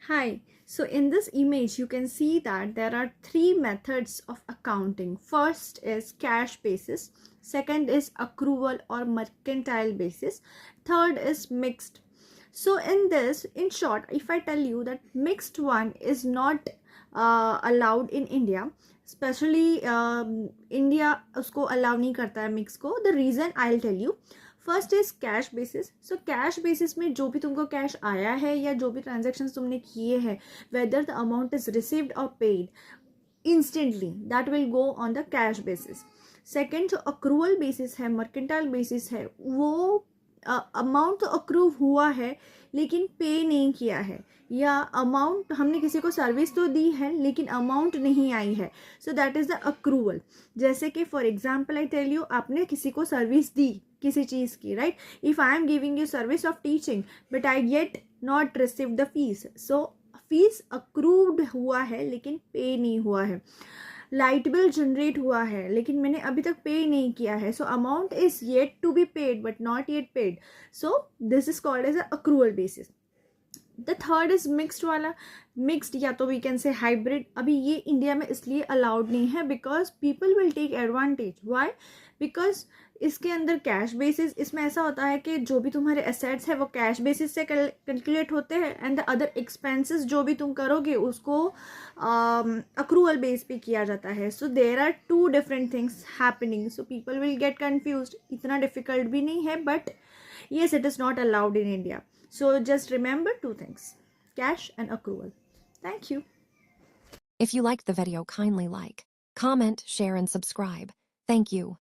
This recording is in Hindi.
Hi, so in this image you can see that there are three methods of accounting. First is cash basis, second is accrual or mercantile basis, third is mixed. So in this, in short, if I tell you that mixed one is not allowed in India, especially India उसको allow नहीं करता है mix को. The reason I'll tell you. First is cash basis. So cash basis में जो भी तुमको कैश आया है या जो भी ट्रांजेक्शन तुमने किए हैं, whether the amount is received और paid instantly, that will go on the cash basis. Second जो अक्रूवल बेसिस है, मर्केंटाइल बेसिस है, वो अमाउंट तो अक्रूव हुआ है लेकिन पे नहीं किया है, या अमाउंट हमने किसी को सर्विस तो दी है लेकिन अमाउंट नहीं आई है. So that is the accrual. जैसे कि for example I tell you, आपने किसी को सर्विस दी किसी चीज़ की, right. If I am giving you service of teaching but I get not receive the fees, so fees accrued हुआ है लेकिन पे नहीं हुआ है. लाइट बिल जनरेट हुआ है लेकिन मैंने अभी तक पे नहीं किया है, so amount is yet to be paid but not yet paid. So this is called as a accrual basis. The third is mixed वाला. मिक्सड या तो वी कैन से हाइब्रिड. अभी ये इंडिया में इसलिए अलाउड नहीं है because people will take advantage. Why? Because इसके अंदर कैश बेसिस, इसमें ऐसा होता है कि जो भी तुम्हारे एसेट्स है वो कैश बेसिस से कैलकुलेट होते हैं एंड द अदर एक्सपेंसेस जो भी तुम करोगे उसको अक्रूवल बेस पे किया जाता है. So there are two different things happening, so people will get confused. इतना डिफिकल्ट भी नहीं है but yes, it is not allowed in India. So just remember two things: cash and accrual. Thank you. If you liked the video, kindly like, comment, share, and subscribe. Thank you.